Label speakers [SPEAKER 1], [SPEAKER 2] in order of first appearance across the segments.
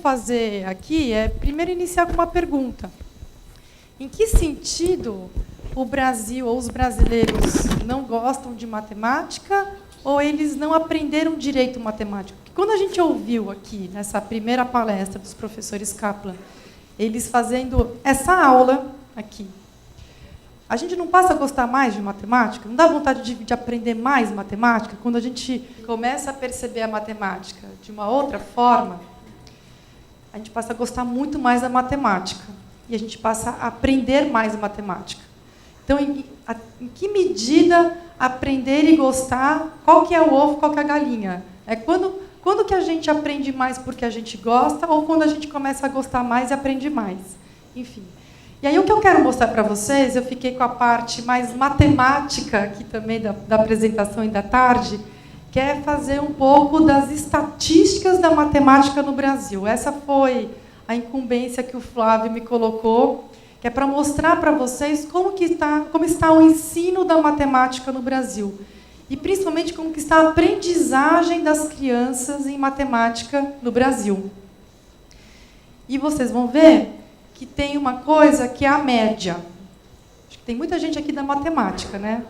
[SPEAKER 1] fazer aqui é, primeiro, iniciar com uma pergunta. Em que sentido o Brasil ou os brasileiros não gostam de matemática ou eles não aprenderam direito matemática? Porque quando a gente ouviu aqui, nessa primeira palestra dos professores Kaplan, eles fazendo essa aula aqui, a gente não passa a gostar mais de matemática? Não dá vontade de aprender mais matemática? Quando a gente começa a perceber a matemática de uma outra forma, a gente passa a gostar muito mais da matemática. E a gente passa a aprender mais matemática. Então, em que medida aprender e gostar, qual que é o ovo, qual que é a galinha? É quando que a gente aprende mais porque a gente gosta ou quando a gente começa a gostar mais e aprende mais? Enfim. E aí o que eu quero mostrar para vocês, eu fiquei com a parte mais matemática aqui também da apresentação e da tarde, que é fazer um pouco das estatísticas da matemática no Brasil. Essa foi a incumbência que o Flávio me colocou, que é para mostrar para vocês como está o ensino da matemática no Brasil. E, principalmente, como que está a aprendizagem das crianças em matemática no Brasil. E vocês vão ver que tem uma coisa que é a média. Acho que tem muita gente aqui da matemática, né?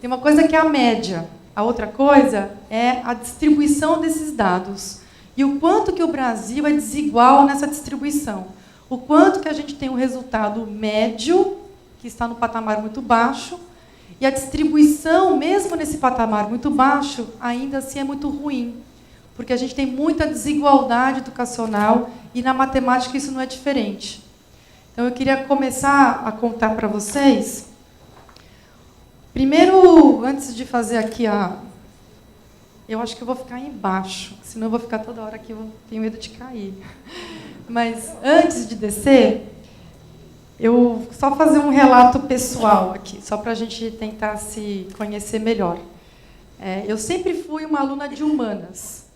[SPEAKER 1] Tem uma coisa que é a média. A outra coisa é a distribuição desses dados. E o quanto que o Brasil é desigual nessa distribuição. O quanto que a gente tem um resultado médio, que está no patamar muito baixo, e a distribuição, mesmo nesse patamar muito baixo, ainda assim é muito ruim. Porque a gente tem muita desigualdade educacional e na matemática isso não é diferente. Então, eu queria começar a contar para vocês. Primeiro, antes de fazer aqui a... Eu acho que eu vou ficar embaixo, senão eu vou ficar toda hora aqui, eu tenho medo de cair. Mas, antes de descer, eu só fazer um relato pessoal aqui, só para a gente tentar se conhecer melhor. Eu sempre fui uma aluna de humanas.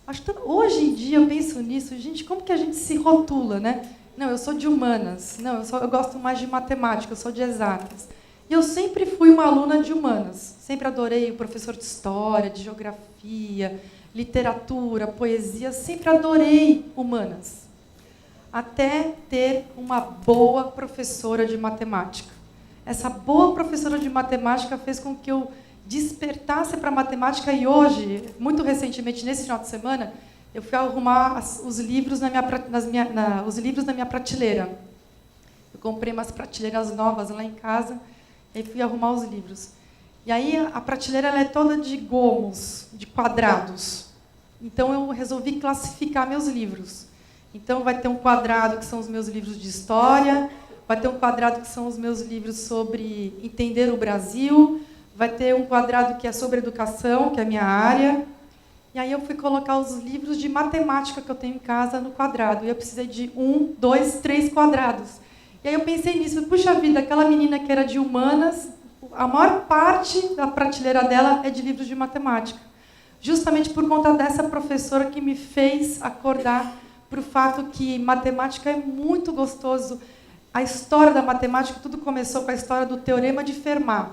[SPEAKER 1] Hoje em dia eu penso nisso, gente, como que a gente se rotula, né? Não, eu sou de humanas. Não, eu gosto mais de matemática, eu sou de exatas. E eu sempre fui uma aluna de humanas. Sempre adorei o professor de história, de geografia, literatura, poesia. Sempre adorei humanas. Até ter uma boa professora de matemática. Essa boa professora de matemática fez com que eu despertasse para a matemática e hoje, muito recentemente, nesse final de semana, eu fui arrumar os livros os livros na minha prateleira. Eu comprei umas prateleiras novas lá em casa e fui arrumar os livros. E aí a prateleira ela é toda de gomos, de quadrados. Então eu resolvi classificar meus livros. Então vai ter um quadrado que são os meus livros de história, vai ter um quadrado que são os meus livros sobre entender o Brasil, vai ter um quadrado que é sobre educação, que é a minha área. E aí eu fui colocar os livros de matemática que eu tenho em casa no quadrado. E eu precisei de 1, 2, 3 quadrados. E aí eu pensei nisso. Puxa vida, aquela menina que era de humanas, a maior parte da prateleira dela é de livros de matemática. Justamente por conta dessa professora que me fez acordar para o fato que matemática é muito gostoso. A história da matemática, tudo começou com a história do Teorema de Fermat.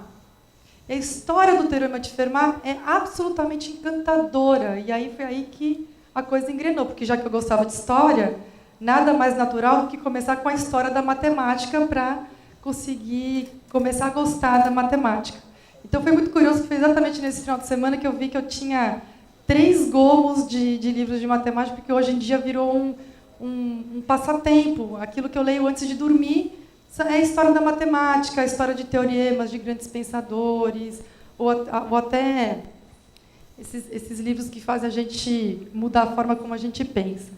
[SPEAKER 1] E a história do Teorema de Fermat é absolutamente encantadora. E aí foi aí que a coisa engrenou, porque já que eu gostava de história, nada mais natural do que começar com a história da matemática para conseguir começar a gostar da matemática. Então foi muito curioso que foi exatamente nesse final de semana que eu vi que eu tinha 3 gomos de livros de matemática, porque hoje em dia virou um passatempo. Aquilo que eu leio antes de dormir é a história da matemática, a história de teoremas, de grandes pensadores, ou até esses livros que fazem a gente mudar a forma como a gente pensa.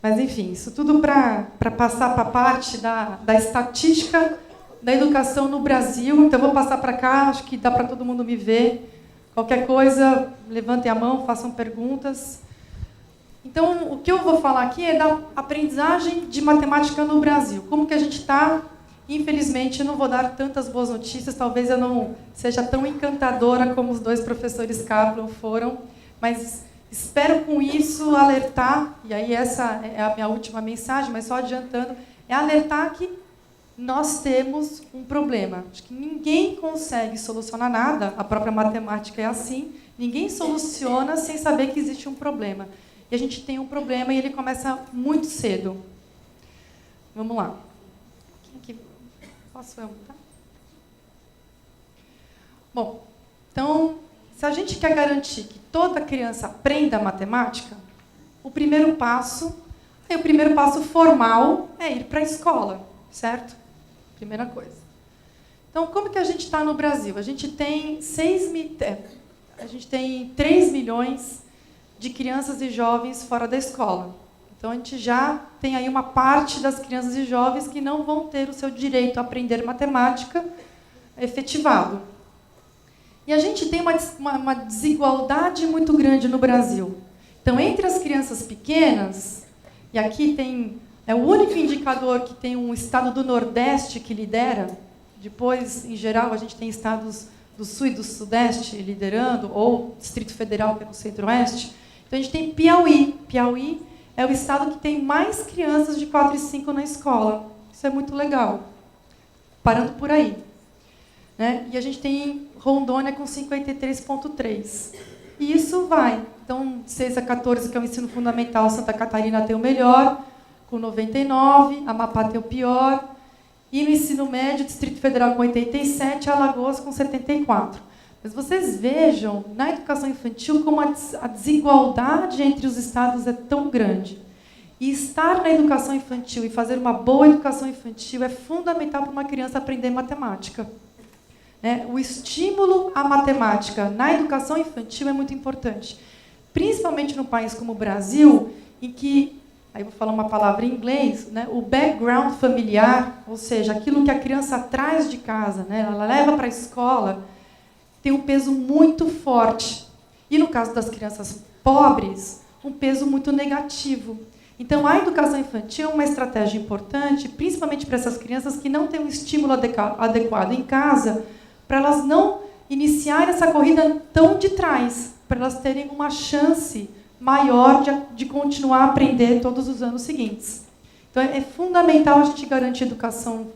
[SPEAKER 1] Mas, enfim, isso tudo para passar para a parte da estatística da educação no Brasil. Então, eu vou passar para cá, acho que dá para todo mundo me ver. Qualquer coisa, levantem a mão, façam perguntas. Então, o que eu vou falar aqui é da aprendizagem de matemática no Brasil. Como que a gente está? Infelizmente, eu não vou dar tantas boas notícias, talvez eu não seja tão encantadora como os 2 professores Kaplan foram, mas espero com isso alertar, e aí essa é a minha última mensagem, mas só adiantando, é alertar que nós temos um problema. Acho que ninguém consegue solucionar nada, a própria matemática é assim, ninguém soluciona sem saber que existe um problema. E a gente tem um problema e ele começa muito cedo. Vamos lá. Quem que... Posso eu, tá? Bom, então, se a gente quer garantir que toda criança aprenda matemática, o primeiro passo formal é ir para a escola, certo? Primeira coisa. Então, como que a gente está no Brasil? A gente tem 3 milhões de crianças e jovens fora da escola. Então, a gente já tem aí uma parte das crianças e jovens que não vão ter o seu direito a aprender matemática efetivado. E a gente tem uma desigualdade muito grande no Brasil. Então, entre as crianças pequenas, e aqui é o único indicador que tem um estado do Nordeste que lidera. Depois, em geral, a gente tem estados do Sul e do Sudeste liderando, ou Distrito Federal, que é no Centro-Oeste. Então, a gente tem Piauí. Piauí é o estado que tem mais crianças de 4 e 5 na escola. Isso é muito legal. Parando por aí. Né? E a gente tem Rondônia com 53,3. E isso vai. Então, 6 a 14, que é o ensino fundamental, Santa Catarina tem o melhor, com 99, Amapá tem o pior. E no ensino médio, Distrito Federal com 87, Alagoas com 74. Mas vocês vejam, na educação infantil, como a desigualdade entre os estados é tão grande. E estar na educação infantil e fazer uma boa educação infantil é fundamental para uma criança aprender matemática. O estímulo à matemática na educação infantil é muito importante. Principalmente num país como o Brasil, em que, aí eu vou falar uma palavra em inglês, o background familiar, ou seja, aquilo que a criança traz de casa, ela leva para a escola, tem um peso muito forte. E no caso das crianças pobres, um peso muito negativo. Então, a educação infantil é uma estratégia importante, principalmente para essas crianças que não têm um estímulo adequado em casa, para elas não iniciarem essa corrida tão de trás, para elas terem uma chance maior de continuar a aprender todos os anos seguintes. Então, é fundamental a gente garantir educação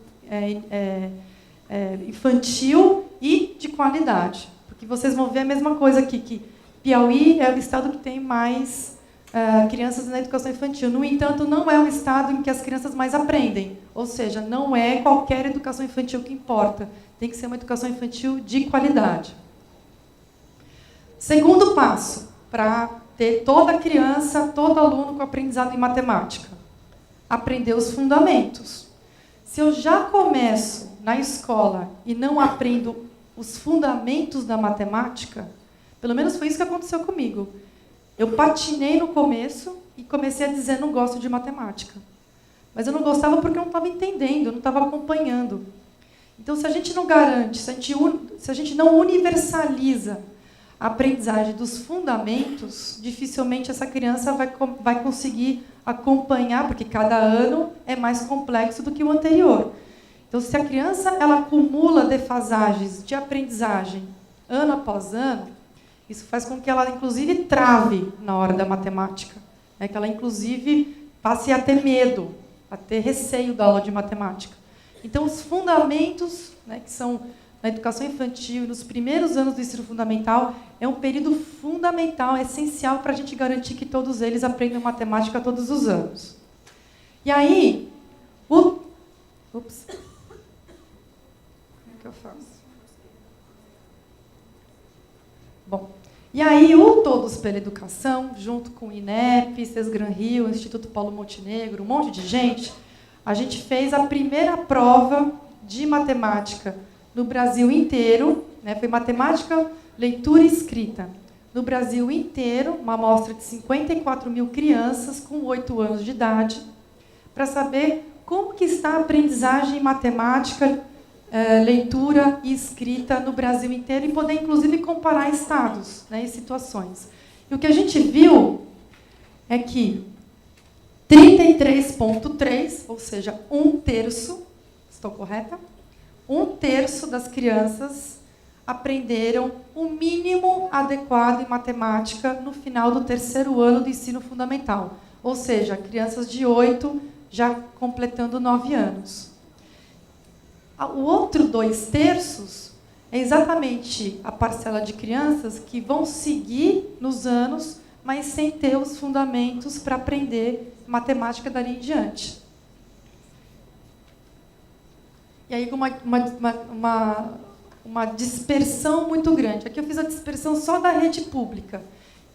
[SPEAKER 1] infantil e de qualidade. Porque vocês vão ver a mesma coisa aqui, que Piauí é o estado que tem mais crianças na educação infantil. No entanto, não é o estado em que as crianças mais aprendem. Ou seja, não é qualquer educação infantil que importa. Tem que ser uma educação infantil de qualidade. Segundo passo, para ter toda criança, todo aluno com aprendizado em matemática. Aprender os fundamentos. Se eu já começo na escola e não aprendo os fundamentos da matemática, pelo menos foi isso que aconteceu comigo. Eu patinei no começo e comecei a dizer não gosto de matemática. Mas eu não gostava porque eu não estava entendendo, eu não estava acompanhando. Então, se a gente não garante, se a gente não universaliza a aprendizagem dos fundamentos, dificilmente essa criança vai conseguir acompanhar, porque cada ano é mais complexo do que o anterior. Então, se a criança ela acumula defasagens de aprendizagem ano após ano, isso faz com que ela, inclusive, trave na hora da matemática. Que ela, inclusive, passe a ter medo, a ter receio da aula de matemática. Então, os fundamentos, que são na educação infantil, nos primeiros anos do ensino fundamental, é um período fundamental, essencial para a gente garantir que todos eles aprendam matemática todos os anos. E aí, Como é que eu faço? Bom, e aí o Todos pela Educação, junto com o INEP, Sesgran Rio, Instituto Paulo Montenegro, um monte de gente, a gente fez a primeira prova de matemática no Brasil inteiro, foi matemática, leitura e escrita. No Brasil inteiro, uma amostra de 54 mil crianças com 8 anos de idade, para saber como que está a aprendizagem em matemática, leitura e escrita no Brasil inteiro e poder, inclusive, comparar estados e situações. E o que a gente viu é que 33,3%, ou seja, 1/3, estou correta? 1/3 das crianças aprenderam o mínimo adequado em matemática no final do 3º ano do ensino fundamental. Ou seja, crianças de 8 já completando 9 anos. O outro 2/3 é exatamente a parcela de crianças que vão seguir nos anos mas sem ter os fundamentos para aprender matemática dali em diante. E aí, com uma dispersão muito grande. Aqui eu fiz a dispersão só da rede pública.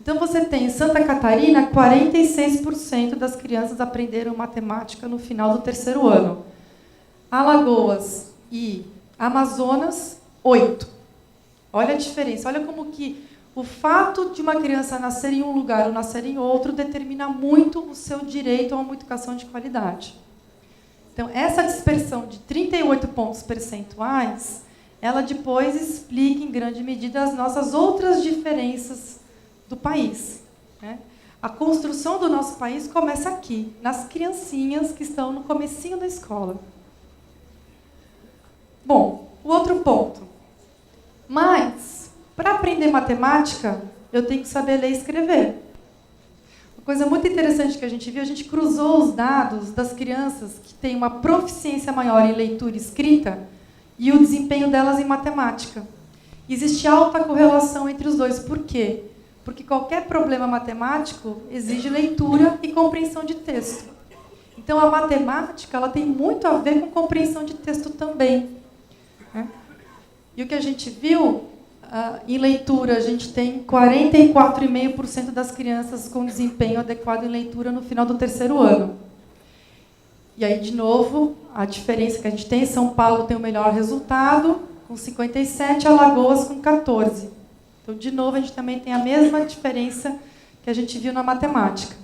[SPEAKER 1] Então, você tem em Santa Catarina, 46% das crianças aprenderam matemática no final do terceiro ano. Alagoas e Amazonas, 8%. Olha a diferença, olha como que o fato de uma criança nascer em um lugar ou nascer em outro determina muito o seu direito a uma educação de qualidade. Então, essa dispersão de 38 pontos percentuais, ela depois explica, em grande medida, as nossas outras diferenças do país. Né? A construção do nosso país começa aqui, nas criancinhas que estão no comecinho da escola. Bom, o outro ponto. Mas, para aprender matemática, eu tenho que saber ler e escrever. Uma coisa muito interessante que a gente viu, a gente cruzou os dados das crianças que têm uma proficiência maior em leitura e escrita e o desempenho delas em matemática. Existe alta correlação entre os dois. Por quê? Porque qualquer problema matemático exige leitura e compreensão de texto. Então, a matemática ela tem muito a ver com compreensão de texto também. Né? E o que a gente viu, em leitura, a gente tem 44,5% das crianças com desempenho adequado em leitura no final do terceiro ano. E aí, de novo, a diferença que a gente tem, São Paulo tem o melhor resultado, com 57%, Alagoas com 14%. Então, de novo, a gente também tem a mesma diferença que a gente viu na matemática.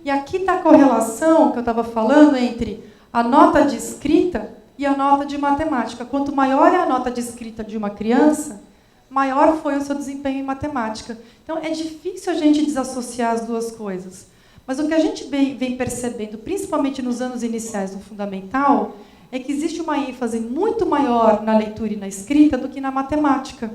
[SPEAKER 1] E aqui está a correlação que eu estava falando entre a nota de escrita e a nota de matemática. Quanto maior é a nota de escrita de uma criança, maior foi o seu desempenho em matemática. Então, é difícil a gente desassociar as duas coisas. Mas o que a gente vem percebendo, principalmente nos anos iniciais do fundamental, é que existe uma ênfase muito maior na leitura e na escrita do que na matemática.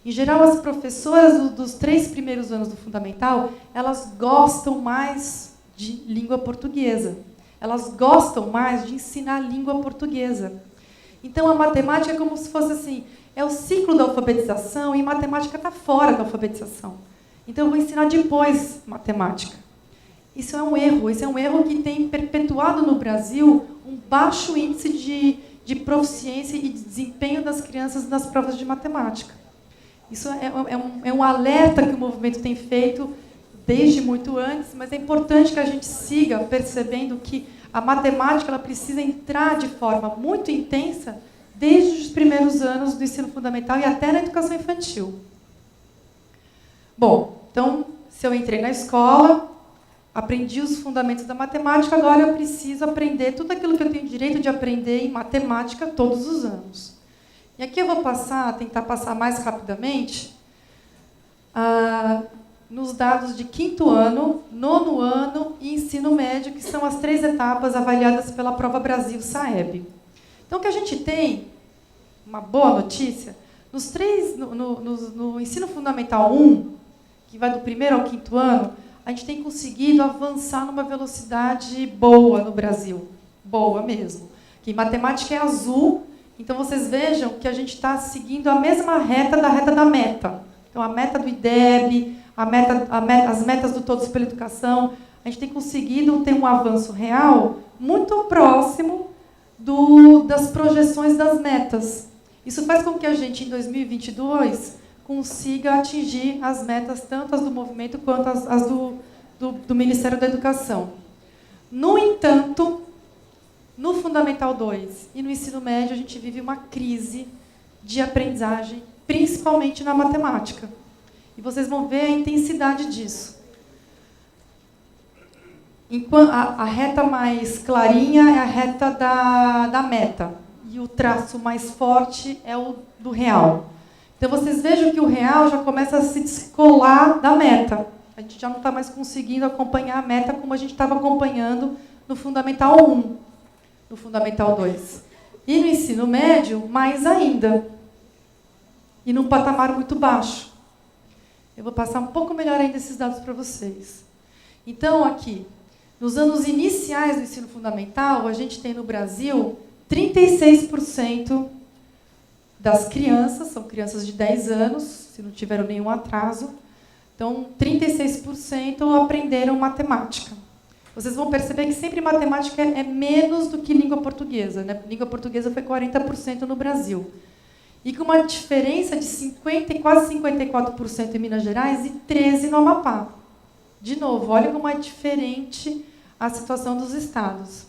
[SPEAKER 1] Em geral, as professoras dos 3 primeiros anos do fundamental, elas gostam mais de língua portuguesa. Elas gostam mais de ensinar língua portuguesa. Então, a matemática é como se fosse assim, é o ciclo da alfabetização e matemática está fora da alfabetização. Então, eu vou ensinar depois matemática. Isso é um erro que tem perpetuado no Brasil um baixo índice de proficiência e de desempenho das crianças nas provas de matemática. Isso é um alerta que o movimento tem feito desde muito antes, mas é importante que a gente siga percebendo que a matemática ela precisa entrar de forma muito intensa desde os primeiros anos do ensino fundamental e até na educação infantil. Bom, então, se eu entrei na escola, aprendi os fundamentos da matemática, agora eu preciso aprender tudo aquilo que eu tenho direito de aprender em matemática todos os anos. E aqui eu vou tentar passar mais rapidamente, nos dados de 5º ano, 9º ano e ensino médio, que são as 3 etapas avaliadas pela Prova Brasil Saeb. Então, o que a gente tem, uma boa notícia, no ensino fundamental 1, que vai do 1º ao 5º ano, a gente tem conseguido avançar numa velocidade boa no Brasil. Boa mesmo. Que matemática é azul, então vocês vejam que a gente está seguindo a mesma reta da meta. Então, a meta do IDEB, as metas do Todos pela Educação, a gente tem conseguido ter um avanço real muito próximo das projeções das metas. Isso faz com que a gente, em 2022, consiga atingir as metas, tanto as do movimento quanto as do Ministério da Educação. No entanto, no Fundamental 2 e no ensino médio, a gente vive uma crise de aprendizagem, principalmente na matemática. E vocês vão ver a intensidade disso. A reta mais clarinha é a reta da meta. E o traço mais forte é o do real. Então, vocês vejam que o real já começa a se descolar da meta. A gente já não está mais conseguindo acompanhar a meta como a gente estava acompanhando no Fundamental 1, no Fundamental 2. E no ensino médio, mais ainda. E num patamar muito baixo. Eu vou passar um pouco melhor ainda esses dados para vocês. Então, aqui, nos anos iniciais do ensino fundamental, a gente tem no Brasil 36% das crianças, são crianças de 10 anos, se não tiveram nenhum atraso, Então, 36% aprenderam matemática. Vocês vão perceber que sempre matemática é menos do que língua portuguesa, né? Língua portuguesa foi 40% no Brasil. E com uma diferença de 50, quase 54% em Minas Gerais e 13% no Amapá. De novo, olha como é diferente a situação dos estados.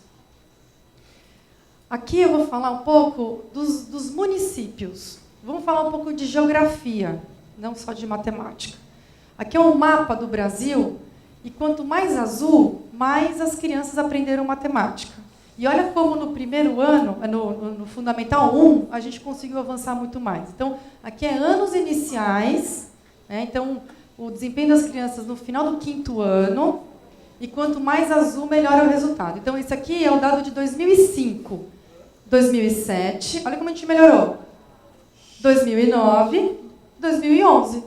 [SPEAKER 1] Aqui eu vou falar um pouco dos municípios. Vamos falar um pouco de geografia, não só de matemática. Aqui é um mapa do Brasil, e quanto mais azul, mais as crianças aprenderam matemática. E olha como no primeiro ano, no Fundamental 1, a gente conseguiu avançar muito mais. Então, aqui é anos iniciais, né? Então, o desempenho das crianças no final do 5º ano, e quanto mais azul, melhor é o resultado. Então, esse aqui é o dado de 2005, 2007, olha como a gente melhorou. 2009, 2011.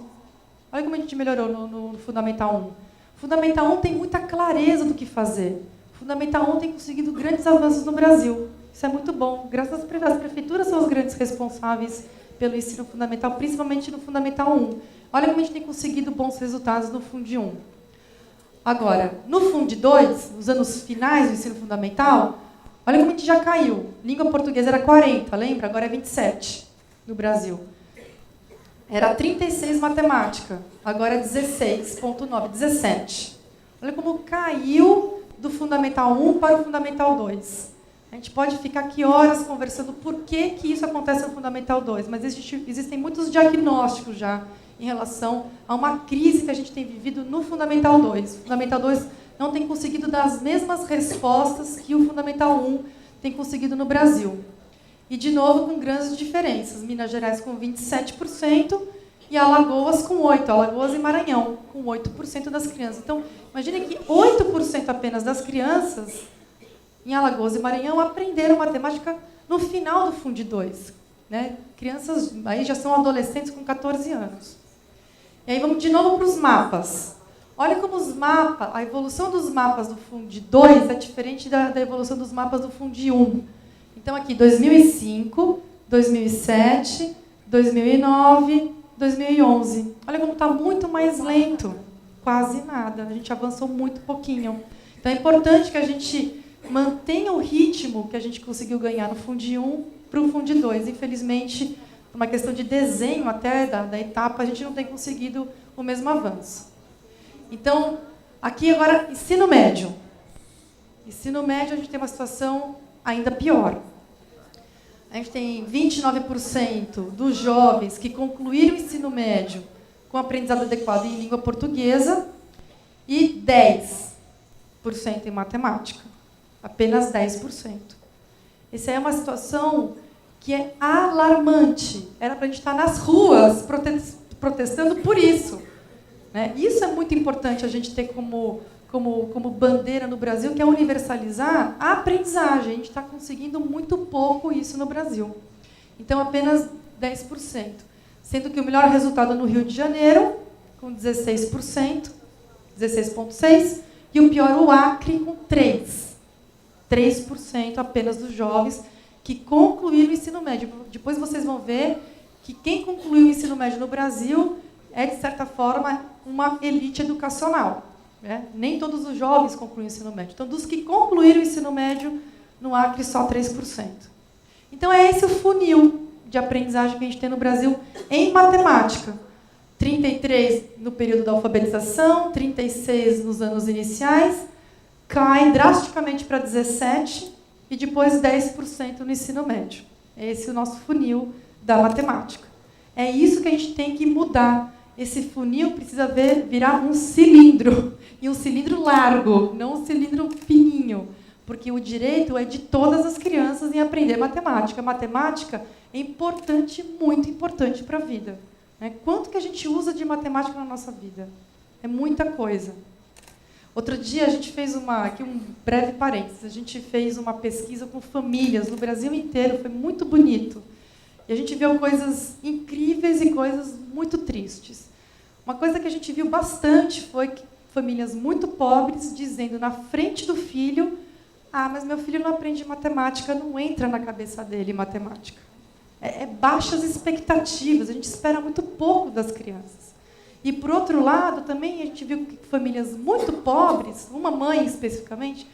[SPEAKER 1] Olha como a gente melhorou no Fundamental 1. Fundamental 1 tem muita clareza do que fazer. Fundamental 1 tem conseguido grandes avanços no Brasil. Isso é muito bom. Graças às prefeituras são os grandes responsáveis pelo ensino fundamental, principalmente no Fundamental 1. Olha como a gente tem conseguido bons resultados no Fundi 1. Agora, no Fundi 2, nos anos finais do ensino fundamental, olha como a gente já caiu. Língua portuguesa era 40, lembra? Agora é 27 no Brasil. Era 36 matemática, agora é 16,9, 17. Olha como caiu do Fundamental 1 para o Fundamental 2. A gente pode ficar aqui horas conversando por que isso acontece no Fundamental 2, mas existem muitos diagnósticos já em relação a uma crise que a gente tem vivido no Fundamental 2. O Fundamental 2 não tem conseguido dar as mesmas respostas que o Fundamental 1 tem conseguido no Brasil. E, de novo, com grandes diferenças. Minas Gerais com 27% e Alagoas com 8%. Alagoas e Maranhão com 8% das crianças. Então, imagine que 8% apenas das crianças em Alagoas e Maranhão aprenderam matemática no final do Fundi 2. Né? Crianças aí já são adolescentes com 14 anos. E aí vamos de novo para os mapas. Olha como os mapas, a evolução dos mapas do Fundi 2 é diferente da evolução dos mapas do Fundi 1. Então, aqui, 2005, 2007, 2009, 2011. Olha como está muito mais lento. Quase nada. A gente avançou muito pouquinho. Então, é importante que a gente mantenha o ritmo que a gente conseguiu ganhar no Fundi 1 para o Fundi 2. Infelizmente, por uma questão de desenho até da etapa, a gente não tem conseguido o mesmo avanço. Então, aqui agora, ensino médio. Ensino médio, a gente tem uma situação ainda pior. A gente tem 29% dos jovens que concluíram o ensino médio com aprendizado adequado em língua portuguesa e 10% em matemática. Apenas 10%. Essa é uma situação que é alarmante. Era para a gente estar nas ruas protestando por isso. Né? Isso é muito importante a gente ter como bandeira no Brasil, que é universalizar a aprendizagem. A gente está conseguindo muito pouco isso no Brasil. Então, apenas 10%. Sendo que o melhor resultado no Rio de Janeiro, com 16%, 16,6%, e o pior, o Acre, com 3%. 3% apenas dos jovens que concluíram o ensino médio. Depois vocês vão ver que quem concluiu o ensino médio no Brasil é, de certa forma, uma elite educacional. Né? Nem todos os jovens concluem o ensino médio. Então, dos que concluíram o ensino médio, no Acre, só 3%. Então, é esse o funil de aprendizagem que a gente tem no Brasil em matemática. 33% no período da alfabetização, 36% nos anos iniciais, cai drasticamente para 17% e depois 10% no ensino médio. Esse é o nosso funil da matemática. É isso que a gente tem que mudar. Esse funil precisa virar um cilindro, e um cilindro largo, não um cilindro fininho, porque o direito é de todas as crianças em aprender matemática. Matemática é importante, muito importante para a vida. Né? Quanto que a gente usa de matemática na nossa vida? É muita coisa. Outro dia a gente fez aqui um breve parênteses, a gente fez uma pesquisa com famílias no Brasil inteiro, foi muito bonito. E a gente viu coisas incríveis e coisas muito tristes. Uma coisa que a gente viu bastante foi que famílias muito pobres dizendo na frente do filho: ah, mas meu filho não aprende matemática, não entra na cabeça dele matemática. É baixas expectativas, a gente espera muito pouco das crianças. E, por outro lado, também a gente viu que famílias muito pobres, uma mãe especificamente,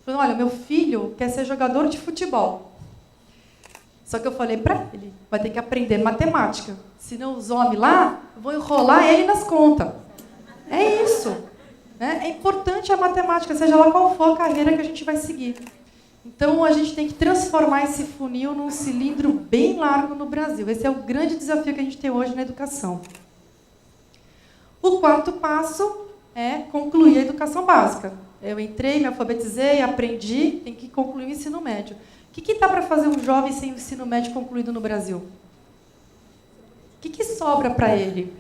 [SPEAKER 1] falou, olha, meu filho quer ser jogador de futebol. Só que eu falei para ele, vai ter que aprender matemática. Senão os homens lá vão enrolar ele nas contas. É isso. Né? É importante a matemática, seja lá qual for a carreira que a gente vai seguir. Então, a gente tem que transformar esse funil num cilindro bem largo no Brasil. Esse é o grande desafio que a gente tem hoje na educação. O quarto passo é concluir a educação básica. Eu entrei, me alfabetizei, aprendi, tem que concluir o ensino médio. O que dá para fazer um jovem sem o ensino médio concluído no Brasil? O que sobra para ele?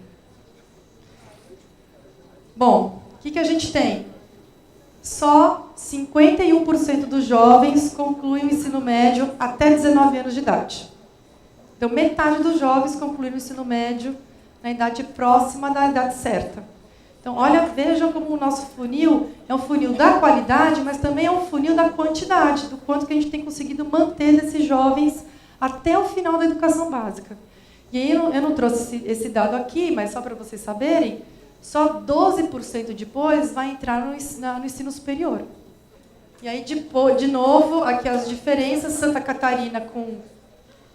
[SPEAKER 1] Bom, o que a gente tem? Só 51% dos jovens concluem o ensino médio até 19 anos de idade. Então, metade dos jovens concluem o ensino médio na idade próxima da idade certa. Então, olha, vejam como o nosso funil é um funil da qualidade, mas também é um funil da quantidade, do quanto que a gente tem conseguido manter desses jovens até o final da educação básica. E aí eu não trouxe esse dado aqui, mas só para vocês saberem, só 12% depois vai entrar no ensino superior. E aí, de novo, aqui as diferenças, Santa Catarina com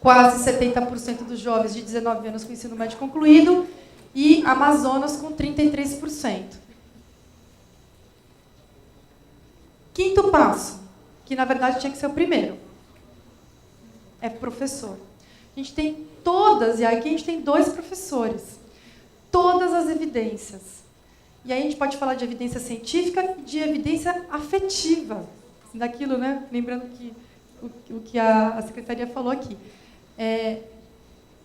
[SPEAKER 1] quase 70% dos jovens de 19 anos com ensino médio concluído, e Amazonas com 33%. Quinto passo, que na verdade tinha que ser o primeiro, é professor. A gente tem todas, e aqui a gente tem 2 professores, todas as evidências. E aí a gente pode falar de evidência científica e de evidência afetiva. Daquilo, né? Lembrando que o que a secretaria falou aqui.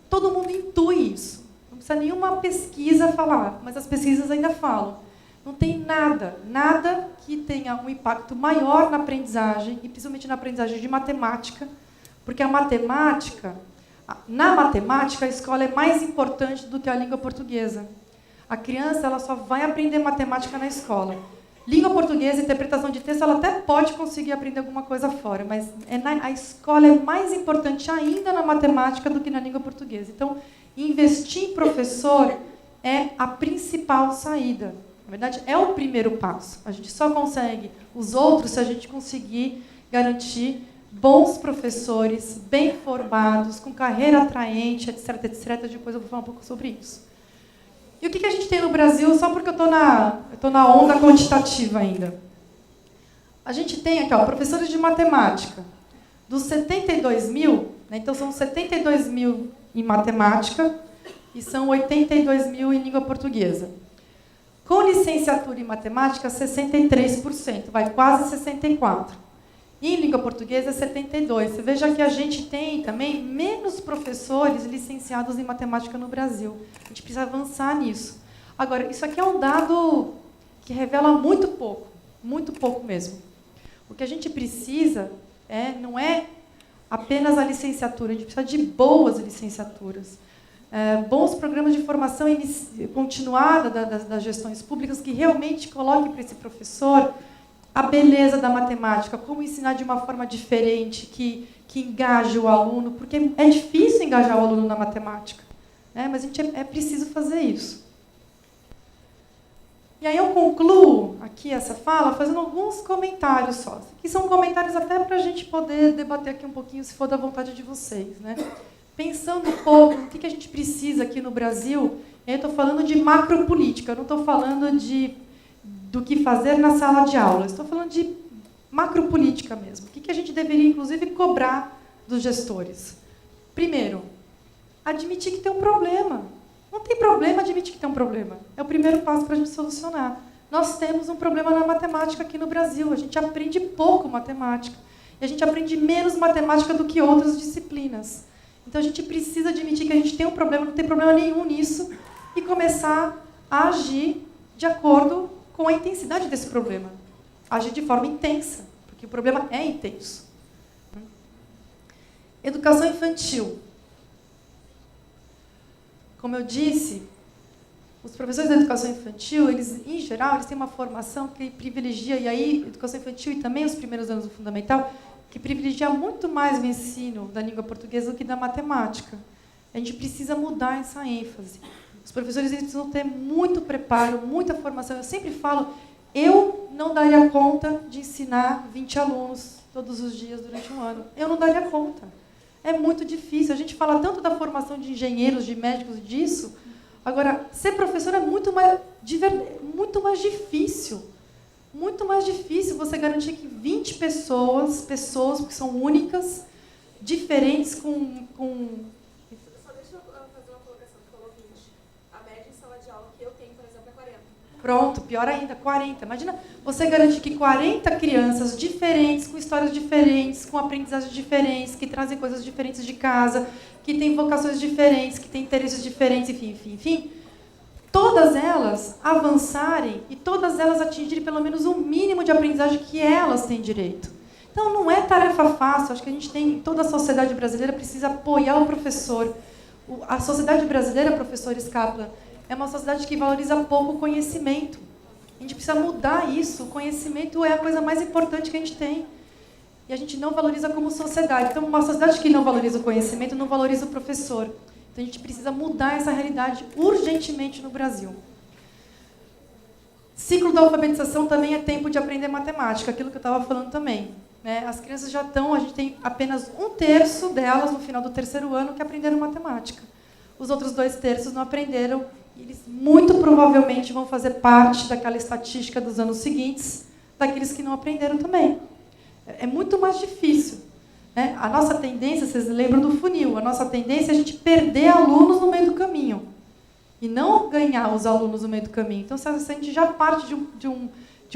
[SPEAKER 1] Todo mundo intui isso. Não precisa nenhuma pesquisa falar, mas as pesquisas ainda falam. Não tem nada que tenha um impacto maior na aprendizagem, e principalmente na aprendizagem de matemática, porque na matemática, a escola é mais importante do que a língua portuguesa. A criança ela só vai aprender matemática na escola. Língua portuguesa, interpretação de texto, ela até pode conseguir aprender alguma coisa fora, mas a escola é mais importante ainda na matemática do que na língua portuguesa. Então, investir em professor é a principal saída. Na verdade, é o primeiro passo. A gente só consegue os outros se a gente conseguir garantir bons professores, bem formados, com carreira atraente, etc, etc. Depois eu vou falar um pouco sobre isso. E o que a gente tem no Brasil, só porque eu estou na onda quantitativa ainda. A gente tem aqui, ó, professores de matemática. Dos 72 mil, né, então são 72 mil em matemática e são 82 mil em língua portuguesa. Com licenciatura em matemática, 63%, vai quase 64%. E em língua portuguesa, 72%. Você veja que a gente tem também menos professores licenciados em matemática no Brasil. A gente precisa avançar nisso. Agora, isso aqui é um dado que revela muito pouco mesmo. O que a gente precisa não é apenas a licenciatura, a gente precisa de boas licenciaturas. Bons programas de formação continuada das gestões públicas que realmente coloquem para esse professor a beleza da matemática, como ensinar de uma forma diferente, que engaje o aluno, porque é difícil engajar o aluno na matemática, né? Mas a gente é preciso fazer isso. E aí eu concluo aqui essa fala fazendo alguns comentários só, que são comentários até para a gente poder debater aqui um pouquinho, se for da vontade de vocês, né? Pensando um pouco no que a gente precisa aqui no Brasil, eu estou falando de macropolítica, eu não estou falando do que fazer na sala de aula. Estou falando de macropolítica mesmo. O que a gente deveria, inclusive, cobrar dos gestores? Primeiro, admitir que tem um problema. Não tem problema admitir que tem um problema. É o primeiro passo para a gente solucionar. Nós temos um problema na matemática aqui no Brasil. A gente aprende pouco matemática. E a gente aprende menos matemática do que outras disciplinas. Então, a gente precisa admitir que a gente tem um problema, não tem problema nenhum nisso, e começar a agir de acordo com a intensidade desse problema. Agir de forma intensa, porque o problema é intenso. Educação infantil. Como eu disse, os professores da educação infantil, eles, em geral, eles têm uma formação que privilegia, e aí, educação infantil e também os primeiros anos do fundamental, que privilegia muito mais o ensino da língua portuguesa do que da matemática. A gente precisa mudar essa ênfase. Os professores eles precisam ter muito preparo, muita formação. Eu sempre falo, eu não daria conta de ensinar 20 alunos todos os dias durante um ano. Eu não daria conta. É muito difícil. A gente fala tanto da formação de engenheiros, de médicos, disso. Agora, ser professor é muito mais difícil. Muito mais difícil você garantir que 20 pessoas que são únicas, diferentes, com...
[SPEAKER 2] Só deixa eu fazer uma colocação. Você falou 20. A média em sala de aula que eu tenho, por exemplo, é 40.
[SPEAKER 1] Pronto, pior ainda, 40. Imagina você garantir que 40 crianças diferentes, com histórias diferentes, com aprendizagens diferentes, que trazem coisas diferentes de casa, que têm vocações diferentes, que têm interesses diferentes, enfim, todas elas avançarem e todas elas atingirem pelo menos o mínimo de aprendizagem que elas têm direito. Então, não é tarefa fácil. Acho que a gente tem, toda a sociedade brasileira precisa apoiar o professor. A sociedade brasileira, professor Scapla, é uma sociedade que valoriza pouco o conhecimento. A gente precisa mudar isso. O conhecimento é a coisa mais importante que a gente tem. E a gente não valoriza como sociedade. Então, uma sociedade que não valoriza o conhecimento não valoriza o professor. Então, a gente precisa mudar essa realidade urgentemente no Brasil. Ciclo da alfabetização também é tempo de aprender matemática, aquilo que eu estava falando também. Né? As crianças já estão, a gente tem apenas 1/3 delas no final do 3º ano que aprenderam matemática. Os outros 2/3 não aprenderam, e eles muito provavelmente vão fazer parte daquela estatística dos anos seguintes, daqueles que não aprenderam também. É muito mais difícil. Né? A nossa tendência, vocês lembram do funil, a nossa tendência é a gente perder alunos no meio do caminho, e não ganhar os alunos no meio do caminho. Então, se a gente já parte de um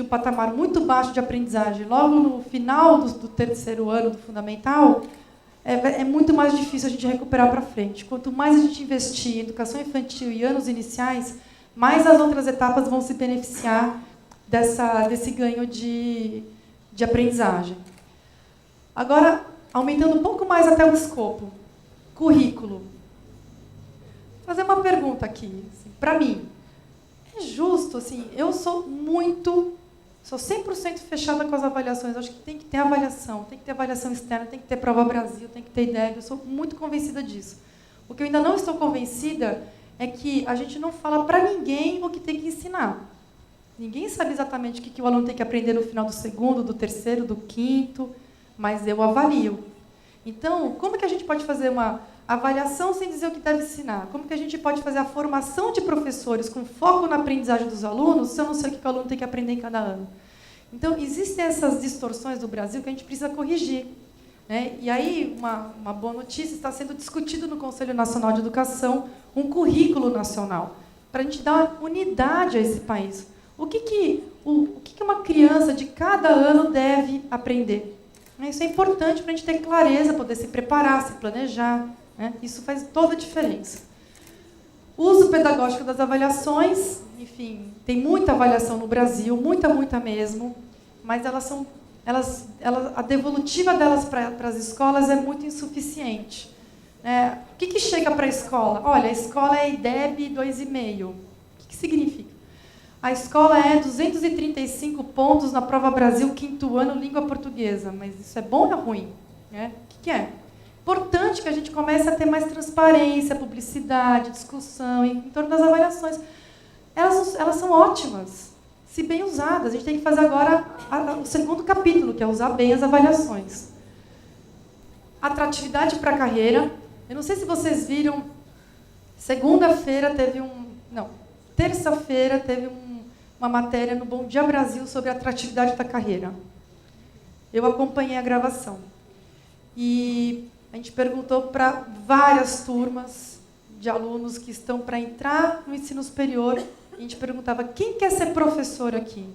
[SPEAKER 1] patamar muito baixo de aprendizagem, logo no final do 3º ano do fundamental, é muito mais difícil a gente recuperar para frente. Quanto mais a gente investir em educação infantil e anos iniciais, mais as outras etapas vão se beneficiar desse ganho de aprendizagem. Agora, aumentando um pouco mais até o escopo, currículo. Vou fazer uma pergunta aqui, assim, para mim. É justo, assim, eu sou 100% fechada com as avaliações. Eu acho que tem que ter avaliação, tem que ter avaliação externa, tem que ter Prova Brasil, tem que ter IDEB. Eu sou muito convencida disso. O que eu ainda não estou convencida é que a gente não fala para ninguém o que tem que ensinar. Ninguém sabe exatamente o que o aluno tem que aprender no final do 2º, do 3º, do 5º, mas eu avalio. Então, como que a gente pode fazer uma avaliação sem dizer o que deve ensinar? Como que a gente pode fazer a formação de professores com foco na aprendizagem dos alunos se eu não sei o que o aluno tem que aprender em cada ano? Então, existem essas distorções do Brasil que a gente precisa corrigir. Né? E aí, uma boa notícia, está sendo discutido no Conselho Nacional de Educação um currículo nacional, para a gente dar unidade a esse país. O que uma criança de cada ano deve aprender? Isso é importante para a gente ter clareza, poder se preparar, se planejar. Né? Isso faz toda a diferença. Uso pedagógico das avaliações, enfim, tem muita avaliação no Brasil, muita mesmo, mas a devolutiva delas para as escolas é muito insuficiente. Né? O que chega para a escola? Olha, a escola é IDEB 2,5. O que significa? A escola é 235 pontos na Prova Brasil, 5º ano, língua portuguesa. Mas isso é bom ou é ruim? Né? O que é? Importante que a gente comece a ter mais transparência, publicidade, discussão em torno das avaliações. Elas são ótimas, se bem usadas. A gente tem que fazer agora o 2º capítulo, que é usar bem as avaliações. Atratividade para a carreira. Eu não sei se vocês viram, terça-feira teve uma matéria no Bom Dia Brasil sobre a atratividade da carreira. Eu acompanhei a gravação. E a gente perguntou para várias turmas de alunos que estão para entrar no ensino superior. A gente perguntava, quem quer ser professor aqui?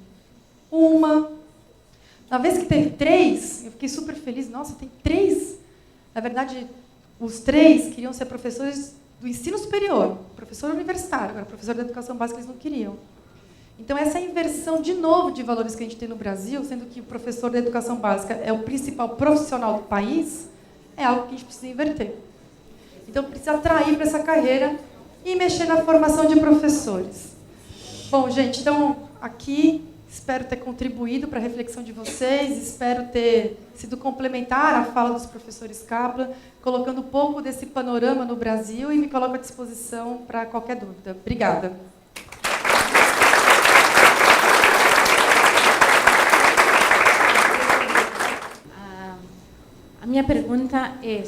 [SPEAKER 1] Uma. Na vez que teve 3, eu fiquei super feliz. Nossa, tem 3? Na verdade, os 3 queriam ser professores do ensino superior, professor universitário. Agora, professor da educação básica, eles não queriam. Então, essa inversão, de novo, de valores que a gente tem no Brasil, sendo que o professor da educação básica é o principal profissional do país, é algo que a gente precisa inverter. Então, precisa atrair para essa carreira e mexer na formação de professores. Bom, gente, então, aqui Espero ter contribuído para a reflexão de vocês, espero ter sido complementar à fala dos professores Kaplan, colocando um pouco desse panorama no Brasil e me coloco à disposição para qualquer dúvida. Obrigada.
[SPEAKER 3] A minha pergunta é,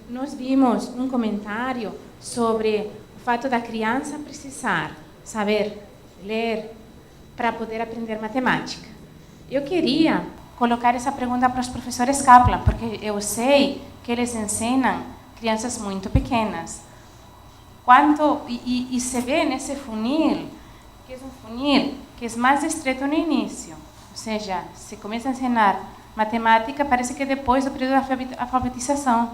[SPEAKER 3] nós vimos um comentário sobre o fato da criança precisar saber ler para poder aprender matemática. Eu queria colocar essa pergunta para os professores Kaplan, porque eu sei que eles ensinam crianças muito pequenas. E se vê nesse funil, que é um funil que é mais estreito no início, ou seja, se começa a ensinar matemática, parece que depois do período de alfabetização.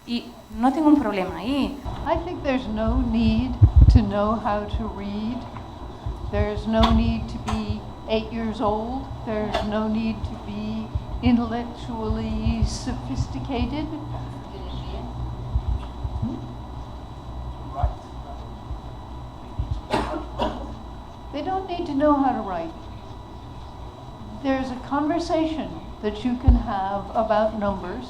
[SPEAKER 3] E não tem um problema aí?
[SPEAKER 4] I think there's no need to know how to read. There's no need to be 8 years old. There's no need to be intellectually sophisticated. They don't need to know how to write. There's a conversation that you can have about numbers.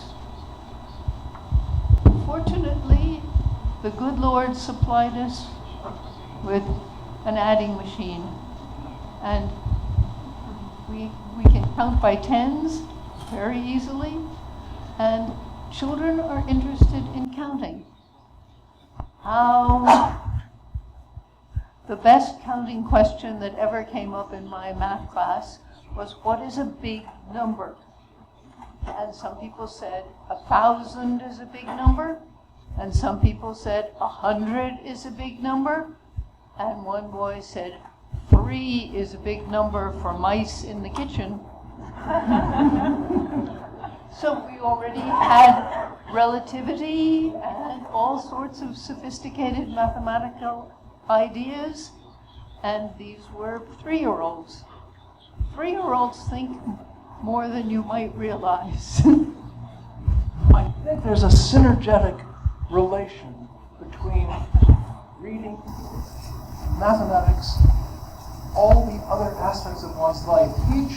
[SPEAKER 4] Fortunately, the good Lord supplied us with an adding machine, and we can count by tens very easily, and children are interested in counting. The best counting question that ever came up in my math class was, what is a big number? And some people said 1,000 is a big number, and some people said 100 is a big number, and one boy said 3 is a big number for mice in the kitchen. So we already had relativity and all sorts of sophisticated mathematical ideas, and these were 3-year-olds. 3-year-olds think more than you might realize.
[SPEAKER 5] I think there's a synergetic relation between reading, mathematics, all the other aspects of one's life. Each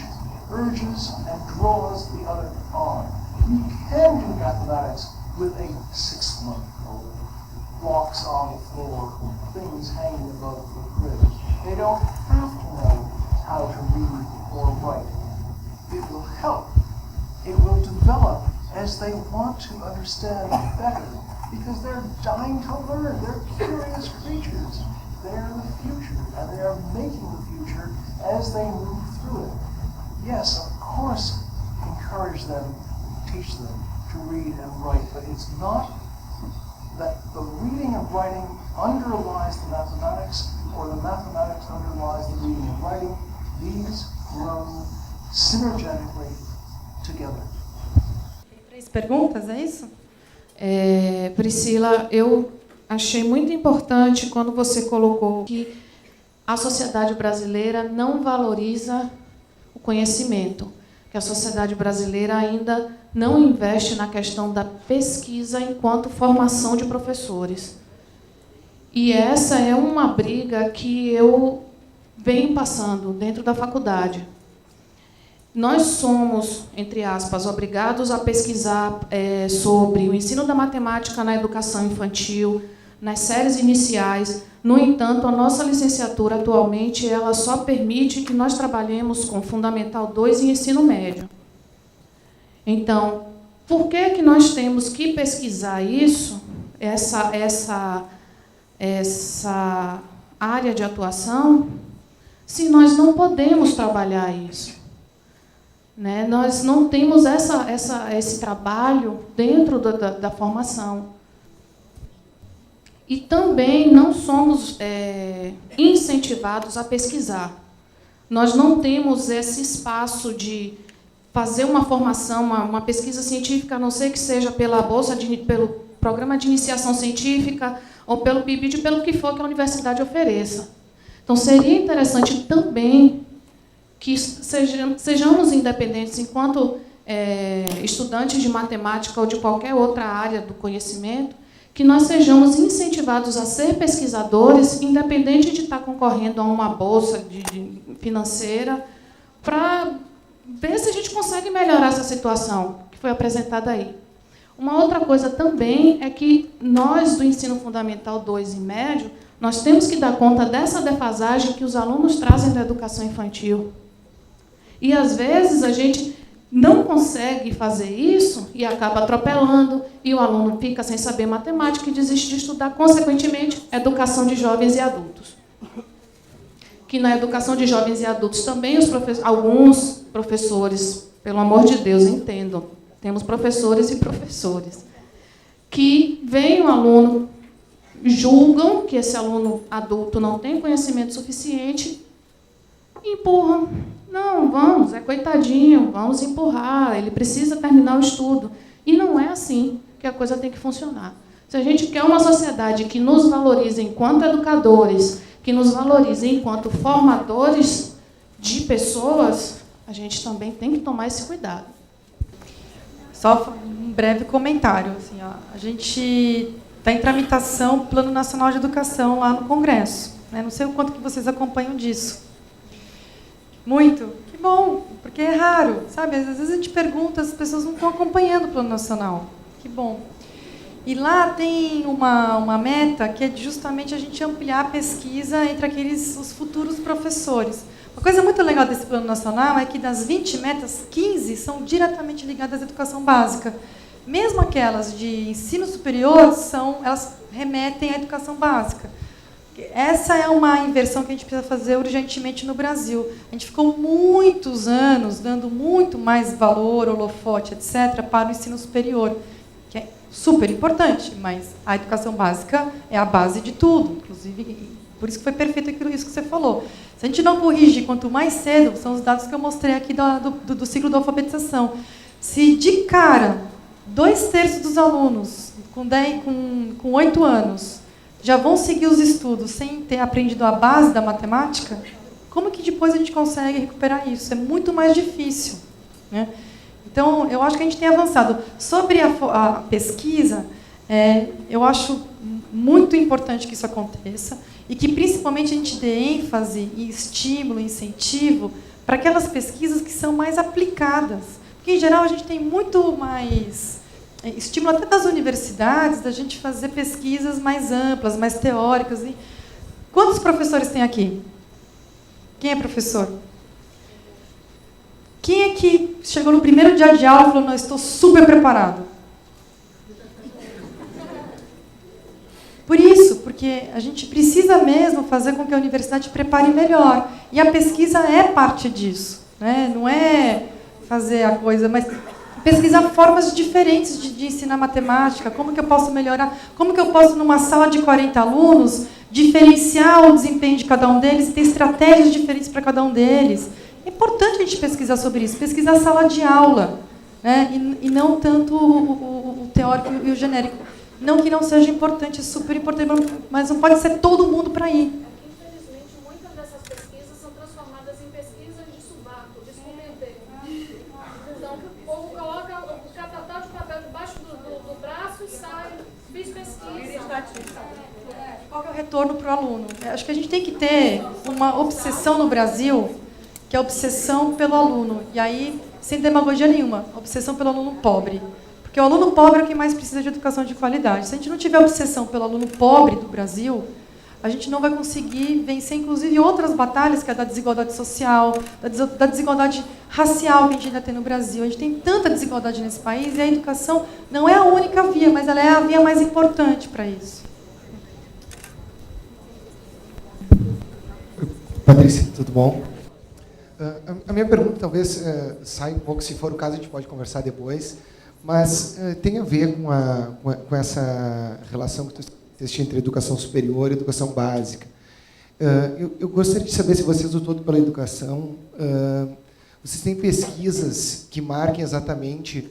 [SPEAKER 5] urges and draws the other on. You can do mathematics with a 6-month-old. Blocks on the floor, things hanging above the grid. They don't have to know how to read or write. It will help. It will develop as they want to understand better, because they're dying to learn. They're curious creatures. They're the future, and they are making the future as they move through it. Yes, of course, encourage them, teach them to read and write, but it's not that the reading and writing underlies the mathematics, or the mathematics underlies the reading and writing. These grow synergetically together.
[SPEAKER 1] 3 perguntas, é isso?
[SPEAKER 6] Priscila, eu achei muito importante quando você colocou que a sociedade brasileira não valoriza o conhecimento, que a sociedade brasileira ainda não investe na questão da pesquisa enquanto formação de professores. E essa é uma briga que eu venho passando dentro da faculdade. Nós somos, entre aspas, obrigados a pesquisar sobre o ensino da matemática na educação infantil, nas séries iniciais. No entanto, a nossa licenciatura atualmente ela só permite que nós trabalhemos com Fundamental 2 e ensino médio. Então, por que nós temos que pesquisar isso, essa área de atuação, se nós não podemos trabalhar isso? Né? Nós não temos esse trabalho dentro da formação. E também não somos incentivados a pesquisar. Nós não temos esse espaço de fazer uma formação, uma pesquisa científica, a não ser que seja pelo programa de iniciação científica ou pelo PIBID, pelo que for que a universidade ofereça. Então, seria interessante também que sejamos independentes enquanto estudantes de matemática ou de qualquer outra área do conhecimento, que nós sejamos incentivados a ser pesquisadores, independente de estar concorrendo a uma bolsa financeira para ver se a gente consegue melhorar essa situação que foi apresentada aí. Uma outra coisa também é que nós, do ensino fundamental 2 e médio, nós temos que dar conta dessa defasagem que os alunos trazem da educação infantil. E, às vezes, a gente não consegue fazer isso e acaba atropelando, e o aluno fica sem saber matemática e desiste de estudar, consequentemente, educação de jovens e adultos. Que na educação de jovens e adultos também alguns professores, pelo amor de Deus, entendam, temos professores e professores, que veem o aluno, julgam que esse aluno adulto não tem conhecimento suficiente e empurram. Não, vamos, é coitadinho, vamos empurrar, ele precisa terminar o estudo. E não é assim que a coisa tem que funcionar. Se a gente quer uma sociedade que nos valorize enquanto educadores, que nos valorize enquanto formadores de pessoas, a gente também tem que tomar esse cuidado.
[SPEAKER 1] Só um breve comentário. Assim, ó, a gente está em tramitação o Plano Nacional de Educação lá no Congresso. Né? Não sei o quanto que vocês acompanham disso. Muito? Que bom, porque é raro, sabe? Às vezes a gente pergunta, as pessoas não estão acompanhando o Plano Nacional. Que bom. E lá tem uma meta que é justamente a gente ampliar a pesquisa entre os futuros professores. Uma coisa muito legal desse Plano Nacional é que das 20 metas, 15 são diretamente ligadas à educação básica. Mesmo aquelas de ensino superior, elas remetem à educação básica. Essa é uma inversão que a gente precisa fazer urgentemente no Brasil. A gente ficou muitos anos dando muito mais valor, holofote, etc., para o ensino superior, que é super importante, mas a educação básica é a base de tudo, inclusive, por isso que foi perfeito isso que você falou. Se a gente não corrige quanto mais cedo, são os dados que eu mostrei aqui do ciclo da alfabetização, se de cara 2/3 dos alunos com 8 anos já vão seguir os estudos sem ter aprendido a base da matemática, como que depois a gente consegue recuperar isso? É muito mais difícil, né? Então, eu acho que a gente tem avançado. Sobre a pesquisa, eu acho muito importante que isso aconteça e que, principalmente, a gente dê ênfase e estímulo, incentivo para aquelas pesquisas que são mais aplicadas. Porque, em geral, a gente tem muito mais estímulo até das universidades, da gente fazer pesquisas mais amplas, mais teóricas. E quantos professores tem aqui? Quem é professor? Quem é que chegou no primeiro dia de aula e falou, não, estou super preparado? Por isso, porque a gente precisa mesmo fazer com que a universidade prepare melhor. E a pesquisa é parte disso, né? Não é fazer a coisa, mas pesquisar formas diferentes de ensinar matemática, como que eu posso melhorar, como que eu posso, numa sala de 40 alunos, diferenciar o desempenho de cada um deles e ter estratégias diferentes para cada um deles. É importante a gente pesquisar sobre isso, pesquisar a sala de aula, né? E não tanto o teórico e o genérico. Não que não seja importante, é super importante, mas não pode ser todo mundo para ir.
[SPEAKER 2] Infelizmente, muitas dessas pesquisas são transformadas em pesquisas de subaco, de esconder. Então, o povo coloca o catatal de papel debaixo do braço e sai, fiz pesquisa.
[SPEAKER 1] Qual que é o retorno para o aluno? Acho que a gente tem que ter uma obsessão no Brasil, que é a obsessão pelo aluno. E aí, sem demagogia nenhuma, obsessão pelo aluno pobre. Porque o aluno pobre é o que mais precisa de educação de qualidade. Se a gente não tiver obsessão pelo aluno pobre do Brasil, a gente não vai conseguir vencer, inclusive, outras batalhas, que é a da desigualdade social, da desigualdade racial que a gente ainda tem no Brasil. A gente tem tanta desigualdade nesse país e a educação não é a única via, mas ela é a via mais importante para isso.
[SPEAKER 7] Patrícia, tudo bom? A minha pergunta talvez saia um pouco, se for o caso a gente pode conversar depois, mas tem a ver com essa relação que tu existe entre educação superior e educação básica. Eu gostaria de saber se vocês, do todo pela educação, vocês têm pesquisas que marquem exatamente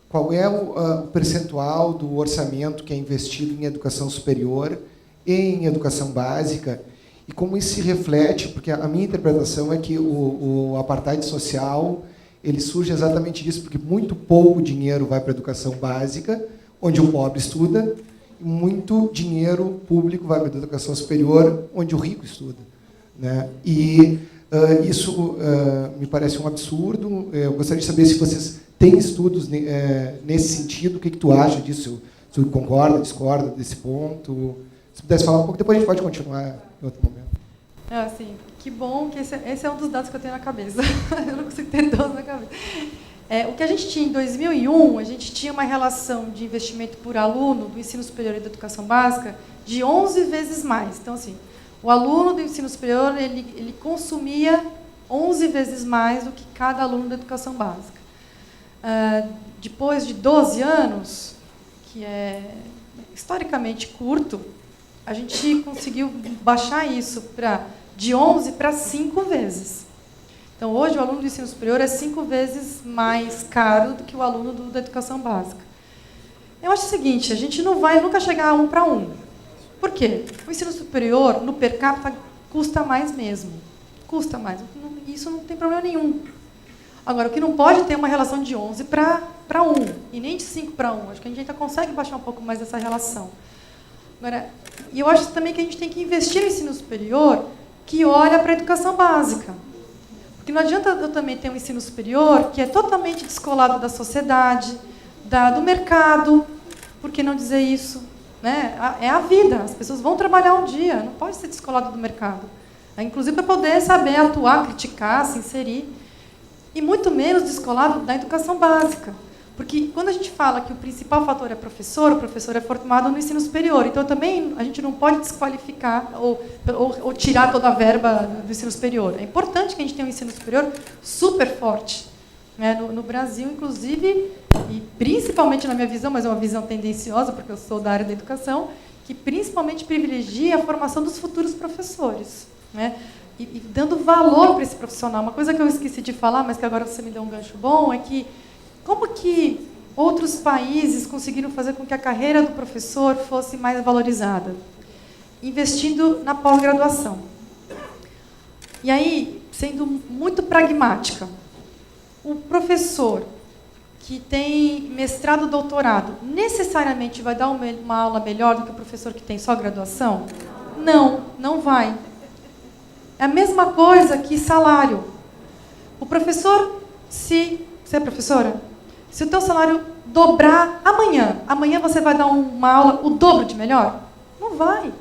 [SPEAKER 7] qual é o percentual do orçamento que é investido em educação superior e em educação básica, e como isso se reflete, porque a minha interpretação é que o apartheid social ele surge exatamente disso, porque muito pouco dinheiro vai para a educação básica, onde o pobre estuda, e muito dinheiro público vai para a educação superior, onde o rico estuda, né? E Isso me parece um absurdo. Eu gostaria de saber se vocês têm estudos nesse sentido. O que tu acha disso? Se tu concorda, discorda desse ponto? Se pudesse falar um pouco, depois a gente pode continuar em outro momento.
[SPEAKER 1] Assim, que bom que esse é um dos dados que eu tenho na cabeça. Eu não consigo ter todos na cabeça. O que a gente tinha em 2001, a gente tinha uma relação de investimento por aluno do ensino superior e da educação básica de 11 vezes mais. Então, assim, o aluno do ensino superior ele consumia 11 vezes mais do que cada aluno da educação básica. Depois de 12 anos, que é historicamente curto, a gente conseguiu baixar isso de 11 para 5 vezes. Então, hoje, o aluno do ensino superior é 5 vezes mais caro do que o aluno da educação básica. Eu acho o seguinte, a gente não vai nunca chegar a 1 para 1. Por quê? O ensino superior, no per capita, custa mais mesmo. Custa mais. Isso não tem problema nenhum. Agora, o que não pode ter é uma relação de 11 para 1, e nem de 5 para 1. Acho que a gente ainda consegue baixar um pouco mais essa relação. Agora, e eu acho também que a gente tem que investir no ensino superior que olha para a educação básica. Porque não adianta eu também ter um ensino superior que é totalmente descolado da sociedade, do mercado, por que não dizer isso? Né? É a vida, as pessoas vão trabalhar um dia, não pode ser descolado do mercado. Inclusive para poder saber atuar, criticar, se inserir. E muito menos descolado da educação básica. Porque quando a gente fala que o principal fator é o professor é formado no ensino superior. Então, também, a gente não pode desqualificar ou tirar toda a verba do ensino superior. É importante que a gente tenha um ensino superior super forte. Né? No Brasil, inclusive, e principalmente na minha visão, mas é uma visão tendenciosa, porque eu sou da área da educação, que principalmente privilegia a formação dos futuros professores. Né? E dando valor para esse profissional. Uma coisa que eu esqueci de falar, mas que agora você me deu um gancho bom, é que como que outros países conseguiram fazer com que a carreira do professor fosse mais valorizada? Investindo na pós-graduação. E aí, sendo muito pragmática, o professor que tem mestrado, doutorado, necessariamente vai dar uma aula melhor do que o professor que tem só graduação? Não, não vai. É a mesma coisa que salário. O professor, você é professora? Se o teu salário dobrar amanhã você vai dar uma aula o dobro de melhor? Não vai.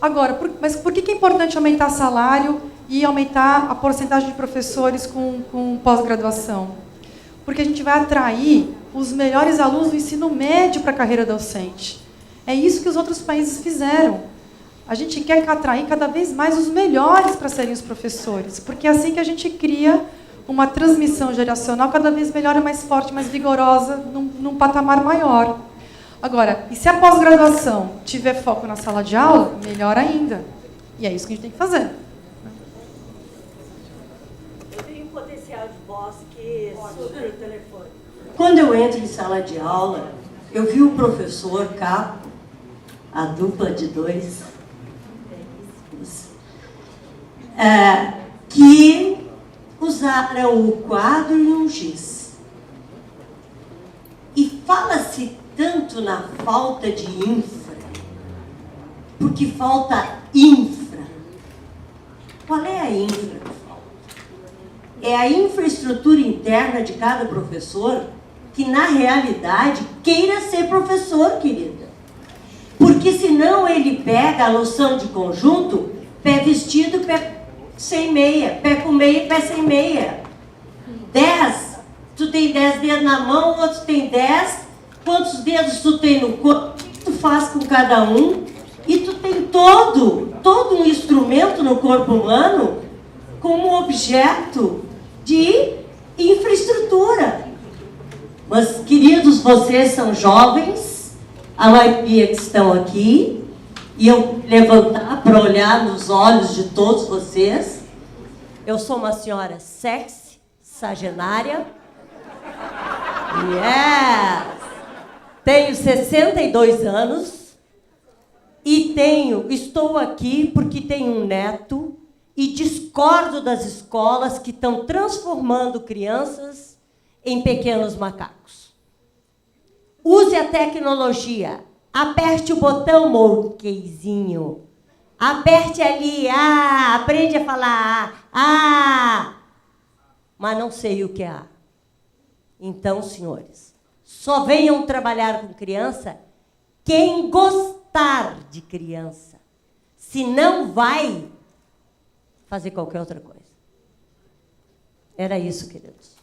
[SPEAKER 1] Agora, mas por que é importante aumentar salário e aumentar a porcentagem de professores com pós-graduação? Porque a gente vai atrair os melhores alunos do ensino médio para a carreira docente. É isso que os outros países fizeram. A gente quer atrair cada vez mais os melhores para serem os professores, porque é assim que a gente cria uma transmissão geracional cada vez melhor e mais forte, mais vigorosa, num patamar maior. Agora, e se a pós-graduação tiver foco na sala de aula, melhor ainda. E é isso que a gente tem que fazer.
[SPEAKER 8] Eu tenho um potencial de voz que supera o telefone. Quando eu entro em sala de aula, eu vi o professor Capo, a dupla de dois, que usaram o quadro e um giz. E fala-se tanto na falta de infra, porque falta infra. Qual é a infra que falta? É a infraestrutura interna de cada professor que, na realidade, queira ser professor, querida. Porque senão ele pega a noção de conjunto, pé vestido, pé sem meia, pé com meia, pé sem meia. 10, tu tem 10 dedos na mão, o outro tem 10. Quantos dedos tu tem no corpo? O que tu faz com cada um? E tu tem todo um instrumento no corpo humano como objeto de infraestrutura. Mas, queridos, vocês são jovens, a maioria que estão aqui, e eu levantar para olhar nos olhos de todos vocês. Eu sou uma senhora sexy, sagenária. Yes! Tenho 62 anos e estou aqui porque tenho um neto e discordo das escolas que estão transformando crianças em pequenos macacos. Use a tecnologia. Aperte o botão, moqueizinho. Aperte ali, aprende a falar, mas não sei o que é A. Então, senhores, só venham trabalhar com criança quem gostar de criança. Se não vai fazer qualquer outra coisa. Era isso, queridos.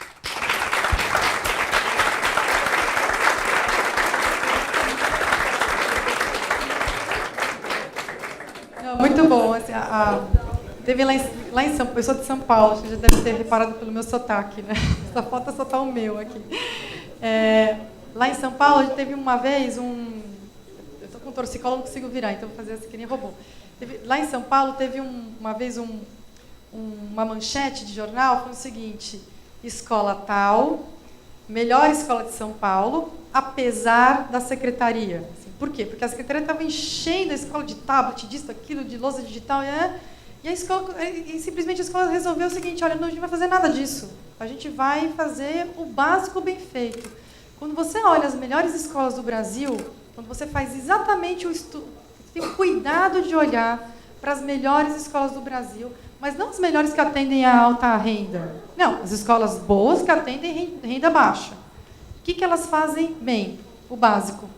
[SPEAKER 1] Muito bom. Assim, teve lá em São Paulo, eu sou de São Paulo, você já deve ter reparado pelo meu sotaque, né? Só falta soltar o meu aqui. Lá em São Paulo, a gente teve uma vez eu estou com torcicolo, não consigo virar, então vou fazer assim que nem robô. Lá em São Paulo, teve uma vez uma manchete de jornal, falando o seguinte: escola tal, melhor escola de São Paulo, apesar da secretaria. Assim, por quê? Porque a secretaria estava enchendo a escola de tablet, disso, aquilo, de lousa digital, e a escola, simplesmente a escola resolveu o seguinte: olha, não, a gente não vai fazer nada disso. A gente vai fazer o básico bem feito. Quando você olha as melhores escolas do Brasil, quando você faz exatamente o estudo, tem o cuidado de olhar para as melhores escolas do Brasil, mas não as melhores que atendem a alta renda. Não, as escolas boas que atendem renda baixa. O que elas fazem bem? O básico.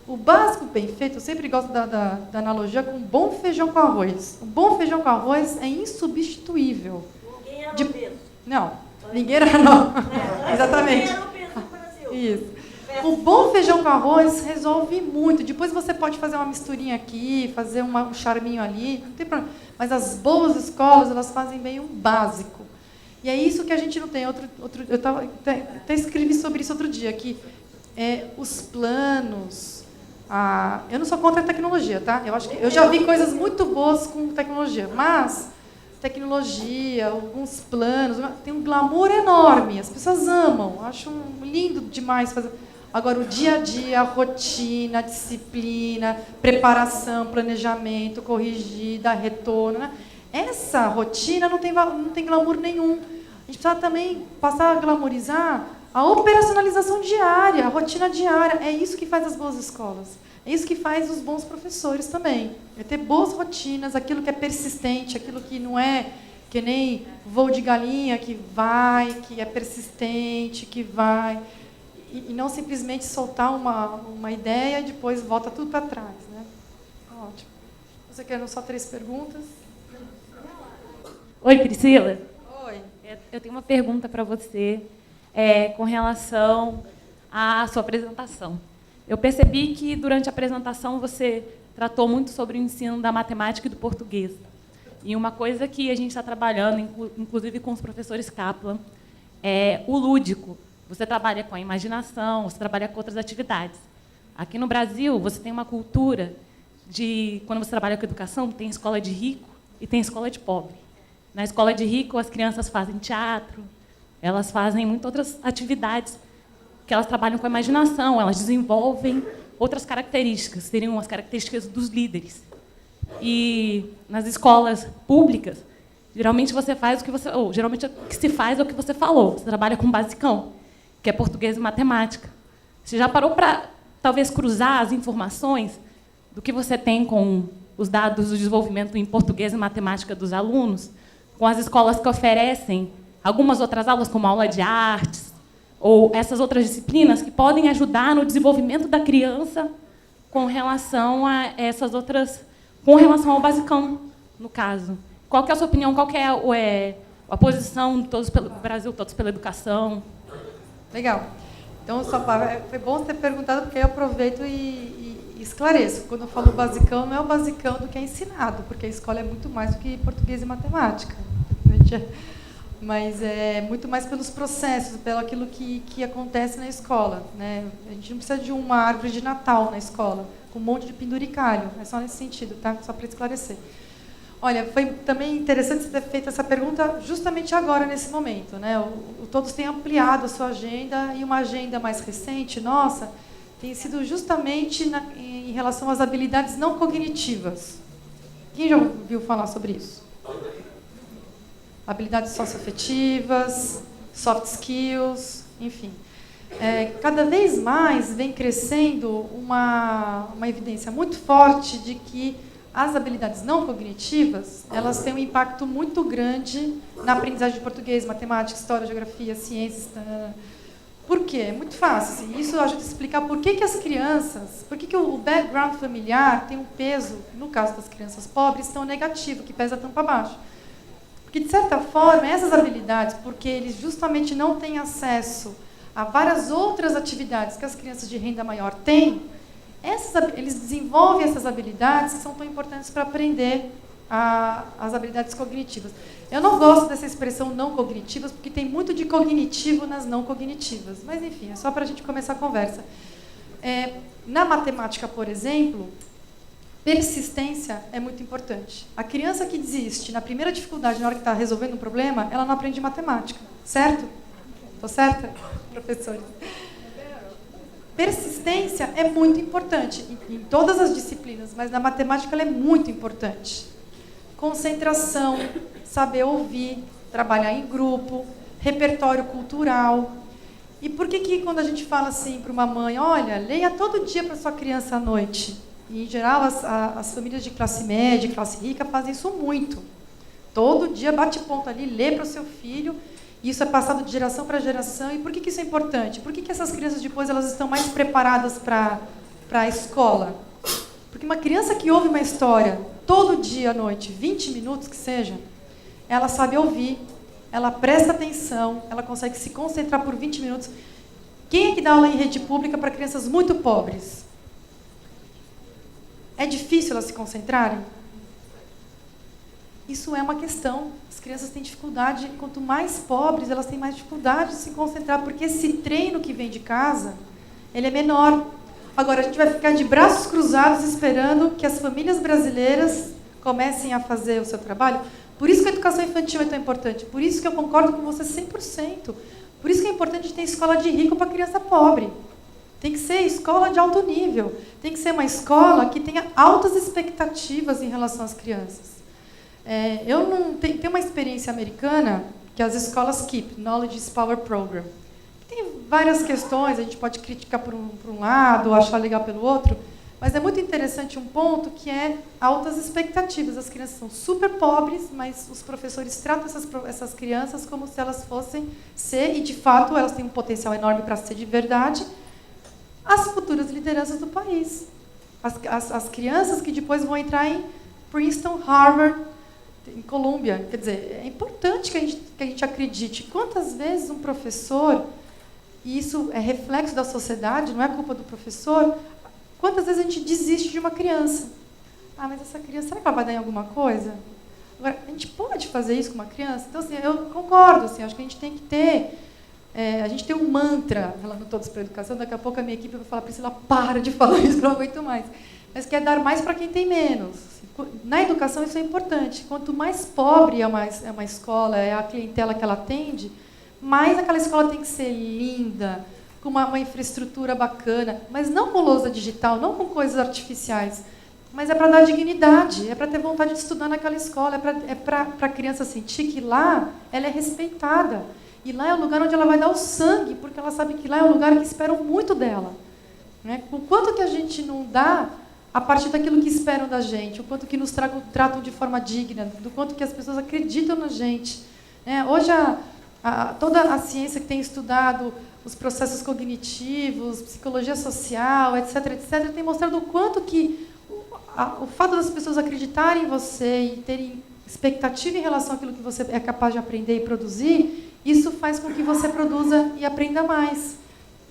[SPEAKER 1] O básico bem feito, eu sempre gosto da analogia com um bom feijão com arroz. Um bom feijão com arroz é insubstituível.
[SPEAKER 8] Ninguém era obeso.
[SPEAKER 1] Não, ninguém era não. Exatamente.
[SPEAKER 8] Ninguém era obeso no Brasil.
[SPEAKER 1] Isso. O bom feijão com arroz resolve muito. Depois você pode fazer uma misturinha aqui, fazer um charminho ali, não tem problema. Mas as boas escolas, elas fazem bem um básico. E é isso que a gente não tem. Eu até escrevi sobre isso outro dia, que os planos... eu não sou contra a tecnologia, tá? Eu já vi coisas muito boas com tecnologia, mas tecnologia, alguns planos, tem um glamour enorme, as pessoas amam, acham lindo demais fazer. Agora, o dia a dia, a rotina, a disciplina, preparação, planejamento, corrigir, dar retorno, né? Essa rotina não tem glamour nenhum. A gente precisa também passar a glamorizar a operacionalização diária, a rotina diária. É isso que faz as boas escolas. É isso que faz os bons professores também. É ter boas rotinas, aquilo que é persistente, aquilo que não é que nem voo de galinha, que vai, que é persistente, que vai... E não simplesmente soltar uma ideia e depois volta tudo para trás, né? Ótimo. Você quer só 3 perguntas?
[SPEAKER 9] Oi, Priscila.
[SPEAKER 1] Oi.
[SPEAKER 9] Eu tenho uma pergunta para você com relação à sua apresentação. Eu percebi que, durante a apresentação, você tratou muito sobre o ensino da matemática e do português. E uma coisa que a gente está trabalhando, inclusive com os professores Kaplan, é o lúdico. Você trabalha com a imaginação, você trabalha com outras atividades. Aqui no Brasil, você tem uma cultura de... Quando você trabalha com educação, tem escola de rico e tem escola de pobre. Na escola de rico, as crianças fazem teatro, elas fazem muitas outras atividades, que elas trabalham com a imaginação, elas desenvolvem outras características, seriam as características dos líderes. E nas escolas públicas, geralmente você faz o que você... Ou, geralmente o que se faz é o que você falou, você trabalha com basicão, que é português e matemática. Você já parou para, talvez, cruzar as informações do que você tem com os dados do desenvolvimento em português e matemática dos alunos, com as escolas que oferecem algumas outras aulas, como aula de artes, ou essas outras disciplinas que podem ajudar no desenvolvimento da criança com relação a essas outras, com relação ao basicão, no caso. Qual que é a sua opinião? Qual que é a posição de todos pelo Brasil, todos pela educação?
[SPEAKER 1] Legal. Então, foi bom você ter perguntado, porque eu aproveito e esclareço. Quando eu falo basicão, não é o basicão do que é ensinado, porque a escola é muito mais do que português e matemática. Mas é muito mais pelos processos, pelo aquilo que acontece na escola, né? A gente não precisa de uma árvore de Natal na escola, com um monte de penduricalho. É só nesse sentido, tá? Só para esclarecer. Olha, foi também interessante você ter feito essa pergunta justamente agora, nesse momento, né? Todos têm ampliado a sua agenda, e uma agenda mais recente, nossa, tem sido justamente em relação às habilidades não cognitivas. Quem já ouviu falar sobre isso? Habilidades socioafetivas, soft skills, enfim. Cada vez mais vem crescendo uma evidência muito forte de que as habilidades não cognitivas, elas têm um impacto muito grande na aprendizagem de português, matemática, história, geografia, ciências. Por quê? É muito fácil. Assim, isso ajuda a explicar por que as crianças, por que o background familiar tem um peso, no caso das crianças pobres, tão negativo, que pesa tão para baixo. Porque, de certa forma, essas habilidades, porque eles justamente não têm acesso a várias outras atividades que as crianças de renda maior têm, eles desenvolvem essas habilidades que são tão importantes para aprender as habilidades cognitivas. Eu não gosto dessa expressão não cognitivas, porque tem muito de cognitivo nas não cognitivas. Mas, enfim, é só para a gente começar a conversa. Na matemática, por exemplo, persistência é muito importante. A criança que desiste na primeira dificuldade, na hora que está resolvendo um problema, ela não aprende matemática. Certo? Estou certa, professores? Persistência é muito importante em todas as disciplinas, mas na matemática ela é muito importante. Concentração, saber ouvir, trabalhar em grupo, repertório cultural. E por que quando a gente fala assim para uma mãe, olha, leia todo dia para sua criança à noite? E, em geral, as famílias de classe média, classe rica, fazem isso muito. Todo dia bate ponto ali, lê para o seu filho. Isso é passado de geração para geração. E por que isso é importante? Por que essas crianças depois elas estão mais preparadas para a escola? Porque uma criança que ouve uma história todo dia à noite, 20 minutos que seja, ela sabe ouvir, ela presta atenção, ela consegue se concentrar por 20 minutos. Quem é que dá aula em rede pública para crianças muito pobres? É difícil elas se concentrarem? Isso é uma questão. As crianças têm dificuldade, quanto mais pobres, elas têm mais dificuldade de se concentrar, porque esse treino que vem de casa, ele é menor. Agora, a gente vai ficar de braços cruzados esperando que as famílias brasileiras comecem a fazer o seu trabalho. Por isso que a educação infantil é tão importante. Por isso que eu concordo com você 100%. Por isso que é importante ter escola de rico para criança pobre. Tem que ser escola de alto nível. Tem que ser uma escola que tenha altas expectativas em relação às crianças. Eu não tenho uma experiência americana que as escolas KEEP, Knowledge is Power Program. Tem várias questões, a gente pode criticar por um lado, achar legal pelo outro, mas é muito interessante um ponto que é altas expectativas. As crianças são super pobres, mas os professores tratam essas crianças como se elas fossem ser, e de fato elas têm um potencial enorme para ser de verdade, as futuras lideranças do país. As crianças que depois vão entrar em Princeton, Harvard, em Colômbia. Quer dizer, é importante que a gente acredite. Quantas vezes um professor, e isso é reflexo da sociedade, não é culpa do professor, quantas vezes a gente desiste de uma criança? Ah, mas essa criança, será que ela vai dar em alguma coisa? Agora, a gente pode fazer isso com uma criança? Então, assim, eu concordo, assim, acho que a gente tem que ter... a gente tem um mantra, falando todos para a educação, daqui a pouco a minha equipe vai falar, Priscila, para de falar isso, não aguento mais. Mas quer dar mais para quem tem menos. Na educação isso é importante. Quanto mais pobre é uma escola, é a clientela que ela atende, mais aquela escola tem que ser linda, com uma infraestrutura bacana, mas não com lousa digital, não com coisas artificiais, mas é para dar dignidade, é para ter vontade de estudar naquela escola, é para a criança sentir que lá ela é respeitada. E lá é o lugar onde ela vai dar o sangue, porque ela sabe que lá é um lugar que esperam muito dela. Né? O quanto que a gente não dá a partir daquilo que esperam da gente, o quanto que nos tratam de forma digna, do quanto que as pessoas acreditam na gente. Hoje, toda a ciência que tem estudado os processos cognitivos, psicologia social, etc., etc., tem mostrado o quanto que o fato das pessoas acreditarem em você e terem expectativa em relação àquilo que você é capaz de aprender e produzir, isso faz com que você produza e aprenda mais.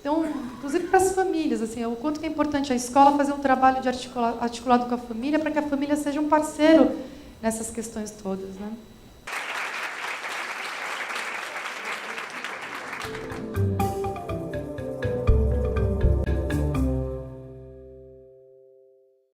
[SPEAKER 1] Então, inclusive para as famílias, assim, o quanto que é importante a escola fazer um trabalho de articulado com a família para que a família seja um parceiro nessas questões todas, né?